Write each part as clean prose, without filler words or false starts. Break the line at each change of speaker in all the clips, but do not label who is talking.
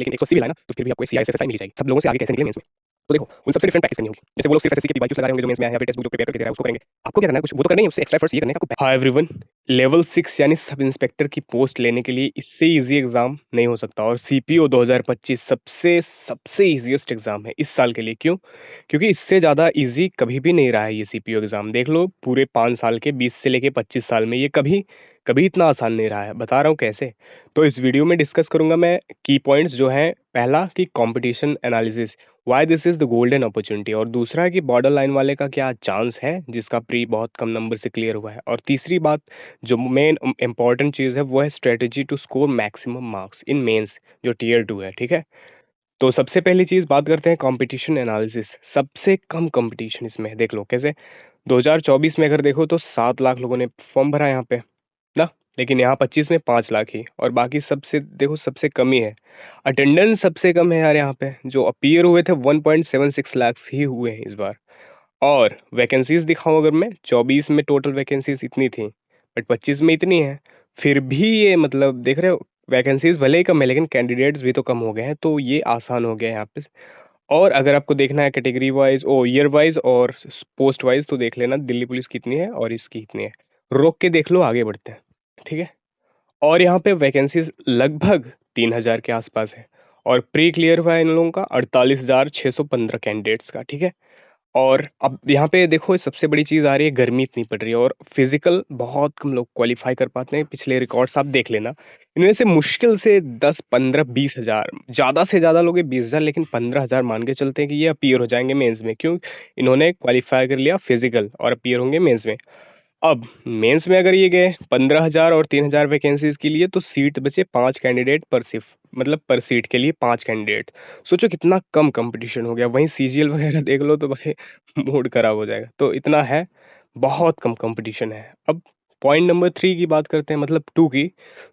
लेकिन 180 भी लाए ना तो फिर भी आपको सीआईएसएफएसआई मिल जाएगी। सब लोगों से आगे कैसे निकले मेंस में। तो देखो उन सबसे डिफरेंट प्रैक्टिस करनी होगी। जैसे वो लोग सिर्फ एसएससी के पीवाईक्यूज लगा रहे होंगे जो मेंस में आए हैं, या फिर टेक्स्ट बुक जो प्रिपेयर करके दे रहा है उसको करेंगे। आपको क्या करना है, कुछ वो तो करना ही है, उससे एक्स्ट्रा एफर्ट्स ये करने का आपको। हाय एवरीवन, लेवल 6 यानी सब इंस्पेक्टर की पोस्ट लेने के लिए इससे इजी एग्जाम नहीं हो सकता, और सीपीओ 2025 सबसे सबसे इजीएस्ट एग्जाम है इस साल के लिए। क्यों? क्योंकि इससे ज्यादा इजी कभी भी नहीं रहा है ये सीपीओ एग्जाम। देख लो पूरे 5 साल के 20 से लेके 25 साल में ये कभी कभी इतना आसान नहीं रहा है। बता रहा हूँ कैसे। तो इस वीडियो में डिस्कस करूंगा मैं की पॉइंट्स जो हैं। पहला कि competition analysis, why this is the golden opportunity, और दूसरा कि बॉर्डर लाइन वाले का क्या चांस है जिसका प्री बहुत कम नंबर से क्लियर हुआ है, और तीसरी बात जो मेन इंपॉर्टेंट चीज है वो है strategy to score maximum marks in mains जो टियर 2 है। ठीक है, तो सबसे पहली चीज बात करते हैं कंपटीशन एनालिसिस। सबसे कम कंपटीशन इसमें है। देख लो कैसे। 2024 में अगर देखो तो 7 लाख लोगों ने फॉर्म भरा यहाँ पे ना, लेकिन यहाँ 25 में 5 लाख ही, और बाकी सबसे देखो सबसे कम ही है। अटेंडेंस सबसे कम है यार यहाँ पे, जो अपीयर हुए थे 1.76 लाख ही हुए हैं इस बार। और वैकेंसीज दिखाऊं अगर मैं, 24 में टोटल वैकेंसीज इतनी थी, बट 25 में इतनी है। फिर भी ये मतलब देख रहे हो, वैकेंसीज भले ही कम है लेकिन कैंडिडेट्स भी तो कम हो गए हैं, तो ये आसान हो गया है यहाँ पे। और अगर आपको देखना है कैटेगरी वाइज ओ ईयर वाइज और पोस्ट वाइज, तो देख लेना दिल्ली पुलिस कितनी है और इसकी कितनी है। रोक के देख लो, आगे बढ़ते हैं। ठीक है, और यहाँ पे वैकेंसीज लगभग 3000 के आसपास है, और प्री क्लियर हुआ है इन लोगों का 48,615 कैंडिडेट्स का। ठीक है, और अब यहाँ पे देखो सबसे बड़ी चीज आ रही है, गर्मी इतनी पड़ रही है और फिजिकल बहुत कम लोग क्वालिफाई कर पाते हैं। पिछले रिकॉर्ड्स आप देख लेना, इनमें से मुश्किल से 10, 15, 20 हजार, ज्यादा से ज्यादा लोग 20 हजार, लेकिन 15 हजार मान के चलते हैं कि ये अपीयर हो जाएंगे मेंस में। क्यों? इन्होंने क्वालिफाई कर लिया फिजिकल और अपीयर होंगे मेंस में। अब मेंस में अगर ये गए 15 हजार और 3 हजार वैकेंसीज के लिए, तो सीट बचे 5 कैंडिडेट पर सिर्फ, मतलब पर सीट के लिए 5 कैंडिडेट। सोचो कितना कम कंपटीशन हो गया। वहीं सीजीएल वगैरह देख लो तो भाई मूड खराब हो जाएगा। तो इतना है, बहुत कम कंपटीशन है। अब पॉइंट नंबर 3 की बात करते हैं, मतलब 2 की।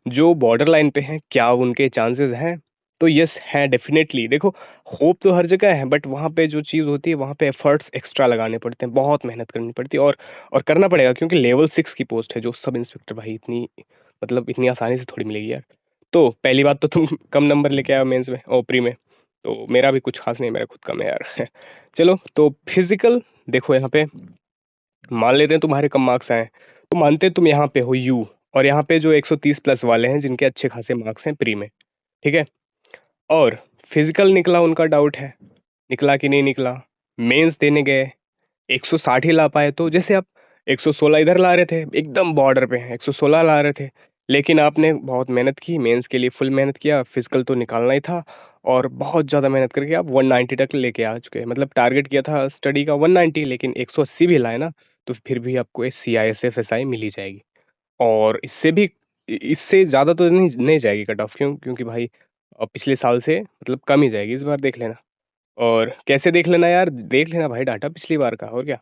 जो बॉर्डर लाइन पे हैं, क्या उनके चांसेस हैं? तो यस है, डेफिनेटली। देखो होप तो हर जगह है, बट वहाँ पे जो चीज़ होती है वहाँ पे एफर्ट्स एक्स्ट्रा लगाने पड़ते हैं, बहुत मेहनत करनी पड़ती है, और करना पड़ेगा, क्योंकि लेवल 6 की पोस्ट है जो सब इंस्पेक्टर। भाई इतनी मतलब इतनी आसानी से थोड़ी मिलेगी यार। तो पहली बात तो तुम कम नंबर लेके आओ मेंस में और प्री में, तो मेरा भी कुछ खास नहीं, मेरा खुद कम है यार। चलो, तो फिजिकल देखो यहाँ पे, मान लेते हैं तुम्हारे कम मार्क्स आए, तो मानते हैं तुम यहाँ पे हो यू, और यहाँ पे जो 130 प्लस वाले हैं जिनके अच्छे खासे मार्क्स हैं प्री में। ठीक है, और फिजिकल निकला, उनका डाउट है निकला कि नहीं निकला। मेंस देने गए 160 ही ला पाए, तो जैसे आप 116 इधर ला रहे थे, एकदम बॉर्डर पे 116 ला रहे थे, लेकिन आपने बहुत मेहनत की, मेंस के लिए फुल मेहनत किया, फिजिकल तो निकालना ही था, और बहुत ज़्यादा मेहनत करके आप 190 तक लेके आ चुके हैं। मतलब टारगेट किया था स्टडी का 190, लेकिन 180 भी लाए ना, तो फिर भी आपको एक CISF SI मिल ही जाएगी। और इससे भी इससे ज़्यादा तो नहीं नहीं जाएगी कट ऑफ। क्यों? क्योंकि भाई पिछले साल से मतलब कम ही जाएगी इस बार, देख लेना। और कैसे देख लेना यार, देख लेना भाई डाटा पिछली बार का, और क्या।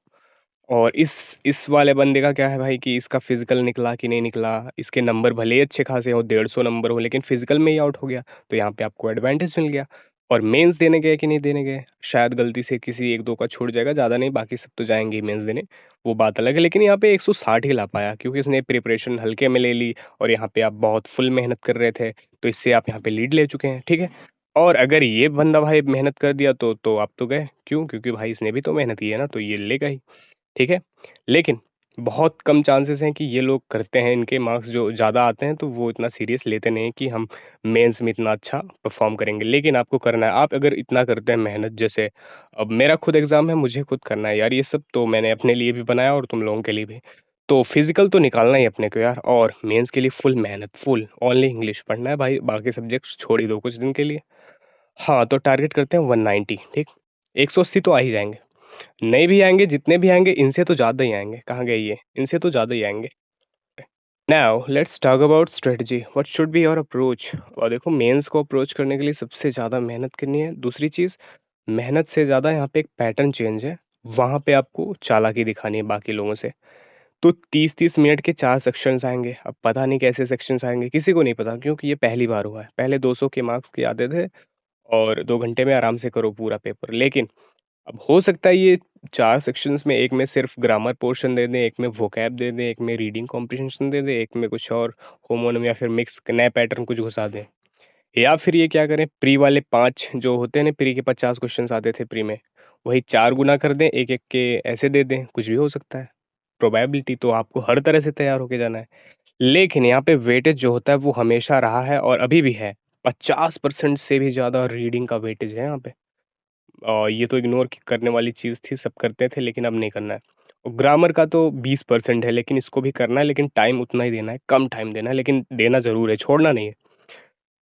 और इस वाले बंदे का क्या है भाई कि इसका फिजिकल निकला कि नहीं निकला। इसके नंबर भले ही अच्छे खासे हो, 150 नंबर हो, लेकिन फिजिकल में ही आउट हो गया, तो यहाँ पे आपको एडवांटेज मिल गया। और मेंस देने गए कि नहीं देने गए, शायद गलती से किसी एक दो का छूट जाएगा, ज्यादा नहीं, बाकी सब तो जाएंगे ही मेंस देने, वो बात अलग है। लेकिन यहाँ पे 160 ही ला पाया, क्योंकि इसने प्रिपरेशन हल्के में ले ली, और यहाँ पे आप बहुत फुल मेहनत कर रहे थे, तो इससे आप यहाँ पे लीड ले चुके हैं। ठीक है, और अगर ये बंदा भाई मेहनत कर दिया तो आप तो गए। क्यों? क्योंकि भाई इसने भी तो मेहनत की है ना, तो ये लेगा ही। ठीक है, लेकिन बहुत कम चांसेस हैं कि ये लोग करते हैं। इनके मार्क्स जो ज़्यादा आते हैं तो वो इतना सीरियस लेते नहीं हैं कि हम मेंस में इतना अच्छा परफॉर्म करेंगे। लेकिन आपको करना है, आप अगर इतना करते हैं मेहनत, जैसे अब मेरा खुद एग्जाम है, मुझे खुद करना है यार ये सब, तो मैंने अपने लिए भी बनाया और तुम लोगों के लिए भी। तो फिजिकल तो निकालना ही अपने को यार, और मेंस के लिए फुल मेहनत, फुल ओनली इंग्लिश पढ़ना है भाई, बाकी सब्जेक्ट छोड़ ही दो कुछ दिन के लिए। हाँ, तो टारगेट करते हैं 190। ठीक, 180 तो आ ही जाएंगे। नहीं भी आएँगे, जितने भी आएँगे इनसे तो ज़्यादा ही आएँगे। कहाँ गए ये? इनसे तो ज़्यादा ही आएँगे। Now let's talk about strategy. What should be your approach? और देखो मेंस को अप्रोच करने के लिए सबसे ज़्यादा मेहनत करनी है। दूसरी चीज़, मेहनत से ज़्यादा यहाँ पे एक पैटर्न चेंज है। वहाँ पे आपको चालाकी दिखानी है बाकी लोगों से। तो 30-30 मिनट के 4 सेक्शंस आएँगे। अब पता नहीं कैसे सेक्शंस आएँगे, किसी को नहीं पता, क्योंकि ये पहली बार हुआ है। पहले 200 के मार्क्स के आते थे, और 2 घंटे में आराम से करो पूरा पेपर। लेकिन अब हो सकता है ये 4 सेक्शंस में, एक में सिर्फ ग्रामर पोर्शन दे दें, एक में वोकैब दे दें, एक में रीडिंग कॉम्प्रिहेंशन दे दें, एक में कुछ और होमोनिम या फिर मिक्स नए पैटर्न कुछ घुसा दें। या फिर ये क्या करें, प्री वाले 5 जो होते हैं ना, प्री के 50 क्वेश्चंस आते थे प्री में, वही 4 गुना कर दें, एक-एक के ऐसे दे दें, कुछ भी हो सकता है। प्रोबेबिलिटी तो आपको हर तरह से तैयार होके जाना है। लेकिन यहाँ पे वेटेज जो होता है वो हमेशा रहा है और अभी भी है। 50% से भी ज़्यादा रीडिंग का वेटेज है यहाँ पे। ये तो इग्नोर करने वाली चीज़ थी, सब करते थे लेकिन अब नहीं करना है। और ग्रामर का तो 20% है, लेकिन इसको भी करना है, लेकिन टाइम उतना ही देना है, कम टाइम देना है, लेकिन देना ज़रूर है, छोड़ना नहीं है।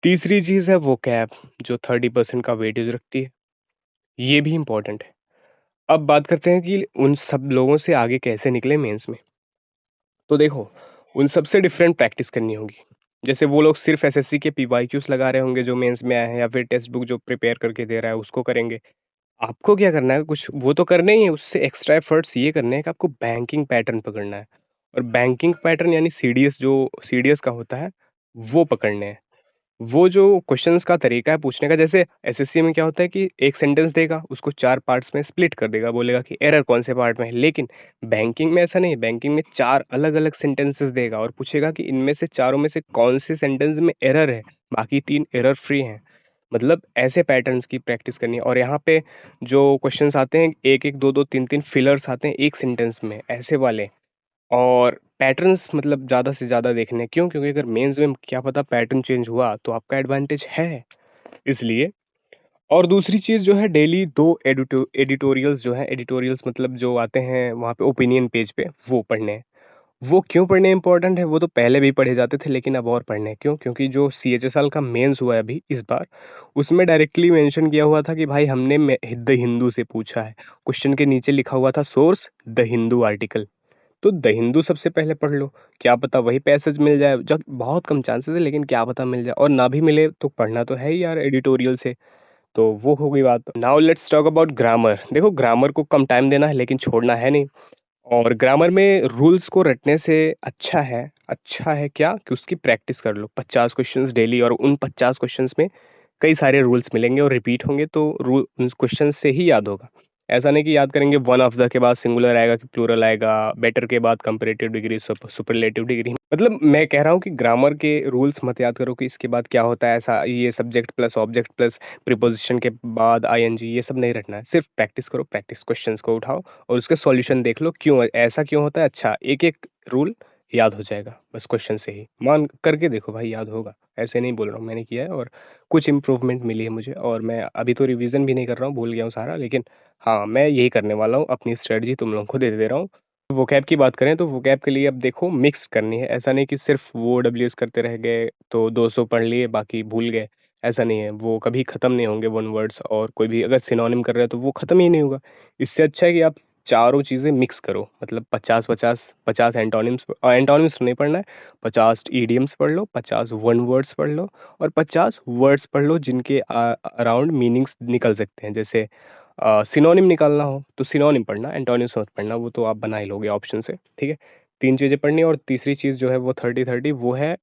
तीसरी चीज़ है वोकैब, जो 30% का वेटेज रखती है। ये भी इम्पोर्टेंट है। अब बात करते हैं कि उन सब लोगों से आगे कैसे निकले मेंस में। तो देखो, उन सबसे डिफरेंट प्रैक्टिस करनी होगी। जैसे वो लोग सिर्फ़ एसएससी के पीवाईक्यूज़ लगा रहे होंगे जो मेंस में आए हैं, या फिर टेक्स्ट बुक जो प्रिपेयर करके दे रहा है उसको करेंगे। आपको क्या करना है, कुछ वो तो करने ही है, उससे एक्स्ट्रा एफर्ट्स ये करने हैं कि आपको बैंकिंग पैटर्न पकड़ना है। और बैंकिंग पैटर्न यानी सीडीएस, जो सीडीएस का होता है, वो पकड़ने हैं। वो जो क्वेश्चंस का तरीका है पूछने का, जैसे एसएससी में क्या होता है कि एक सेंटेंस देगा, उसको 4 पार्ट्स में स्प्लिट कर देगा, बोलेगा कि एरर कौन से पार्ट में है। लेकिन बैंकिंग में ऐसा नहीं है, बैंकिंग में 4 अलग-अलग सेंटेंसेस देगा और पूछेगा कि इनमें से चारों में से कौन से सेंटेंस में एरर है, बाकी 3 एरर फ्री हैं। मतलब ऐसे पैटर्न्स की प्रैक्टिस करनी है। और यहाँ पे जो क्वेश्चंस आते हैं, 1-1, 2-2, 3-3 फिलर्स आते हैं एक सेंटेंस में, ऐसे वाले। और पैटर्न्स मतलब ज़्यादा से ज़्यादा देखने हैं। क्यों? क्योंकि अगर मेंस में क्या पता पैटर्न चेंज हुआ तो आपका एडवांटेज है, इसलिए। और दूसरी चीज़ जो है, डेली 2 एडिटोरियल्स जो हैं, एडिटोरियल्स मतलब जो आते हैं वहाँ पे ओपिनियन पेज पे, वो पढ़ने हैं। वो क्यों पढ़ने इम्पोर्टेंट है? वो तो पहले भी पढ़े जाते थे, लेकिन अब और पढ़ने हैं। क्यों? क्योंकि जो सीएचएसएल का मेंस हुआ है अभी इस बार, उसमें डायरेक्टली मेंशन किया हुआ था कि भाई हमने द हिंदू से पूछा है। क्वेश्चन के नीचे लिखा हुआ था सोर्स द हिंदू आर्टिकल। तो द हिंदू सबसे पहले पढ़ लो, क्या पता वही पैसेज मिल जाए। जब बहुत कम चांसेस है, लेकिन क्या पता मिल जाए, और ना भी मिले तो पढ़ना तो है ही यार एडिटोरियल से। तो वो हो गई बात। Now let's talk about grammar. देखो, ग्रामर को कम टाइम देना है, लेकिन छोड़ना है नहीं। और ग्रामर में रूल्स को रटने से अच्छा है क्या कि उसकी प्रैक्टिस कर लो। 50 क्वेश्चंस डेली, और उन 50 क्वेश्चंस में कई सारे रूल्स मिलेंगे और रिपीट होंगे, तो रूल उन क्वेश्चंस से ही याद होगा। ऐसा नहीं कि याद करेंगे वन ऑफ द के बाद सिंगुलर आएगा कि प्लूरल आएगा, बेटर के बाद कंपैरेटिव डिग्री, सुपरलेटिव डिग्री। मतलब मैं कह रहा हूँ कि ग्रामर के रूल्स मत याद करो कि इसके बाद क्या होता है, ऐसा ये subject plus object plus preposition के बाद आईएनजी, ये सब नहीं रटना है। सिर्फ प्रैक्टिस करो, प्रैक्टिस क्वेश्चंस को उठाओ और उसके सॉल्यूशन देख लो, क्यों ऐसा क्यों होता है। अच्छा, एक-एक रूल याद हो जाएगा बस क्वेश्चन से ही। मान करके देखो भाई, याद होगा। ऐसे नहीं बोल रहा हूँ, मैंने किया है और कुछ इम्प्रूवमेंट मिली है मुझे। और मैं अभी तो रिवीजन भी नहीं कर रहा हूँ, भूल गया हूँ सारा, लेकिन हाँ, मैं यही करने वाला हूँ। अपनी स्ट्रेटजी तुम लोगों को दे रहा हूँ। वोकैब की बात करें तो वोकैब के लिए अब देखो मिक्स करनी है। ऐसा नहीं कि सिर्फ वो डब्ल्यूएस करते रह गए तो 200 पढ़ लिए बाकी भूल गए। ऐसा नहीं है, वो कभी खत्म नहीं होंगे वन वर्ड्स। और कोई भी अगर सिनोनिम कर रहे हैं तो वो खत्म ही नहीं होगा। इससे अच्छा है कि आप चारों चीजें मिक्स करो। मतलब 50-50 एंटोनिम्स, एंटोनिम्स नहीं पढ़ना है। 50 ईडियम्स पढ़ लो, 50 वन वर्ड्स पढ़ लो, और 50 वर्ड्स पढ़ लो जिनके अराउंड मीनिंग्स निकल सकते हैं। जैसे सिनोनिम निकालना हो तो सिनोनिम पढ़ना, एंटोनिम्स मत पढ़ना, वो तो आप बना ही लोगे ऑप्शन से, ठीक है। 3 चीज़ें पढ़नी है। और तीसरी चीज़ जो है वो 30-30 वो है,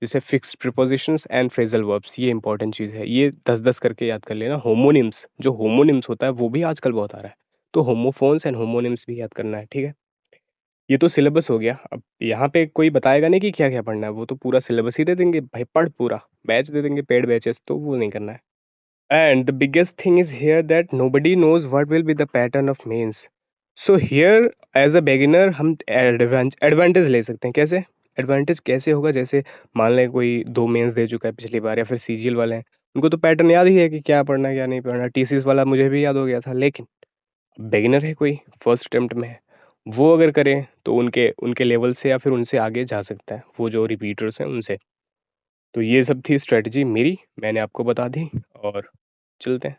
जैसे fixed prepositions and phrasal verbs. ये इंपॉर्टेंट चीज़ है, ये 10-10 करके याद कर लेना। होमोनिम्स, जो होमोनिम्स होता है वो भी आजकल बहुत आ रहा है, तो होमोफोन्स एंड होमोनिम्स भी याद करना है, ठीक है। ये तो सिलेबस हो गया। अब यहाँ पे कोई बताएगा नहीं कि क्या-क्या पढ़ना है, वो तो पूरा सिलेबस ही दे देंगे, भाई पढ़ पूरा। बैच दे देंगे, पेड बैचेस, तो वो नहीं करना है। And the biggest thing is here that nobody knows what will be the pattern of mains. So here as a beginner हम एडवांटेज ले सकते हैं। कैसे? एडवांटेज कैसे होगा? जैसे मान लें कोई 2 मेंस दे चुका है पिछली बार, या फिर सीजीएल वाले हैं, उनको तो पैटर्न याद ही है कि क्या पढ़ना है क्या नहीं पढ़ना। टीसीएस वाला मुझे भी याद हो गया था, लेकिन बिगिनर है कोई, फर्स्ट अटेम्प्ट में है, वो अगर करे तो उनके उनके लेवल से या फिर उनसे आगे जा सकता है, वो जो रिपीटर्स हैं उनसे। तो ये सब थी स्ट्रेटजी मेरी, मैंने आपको बता दी, और चलते हैं।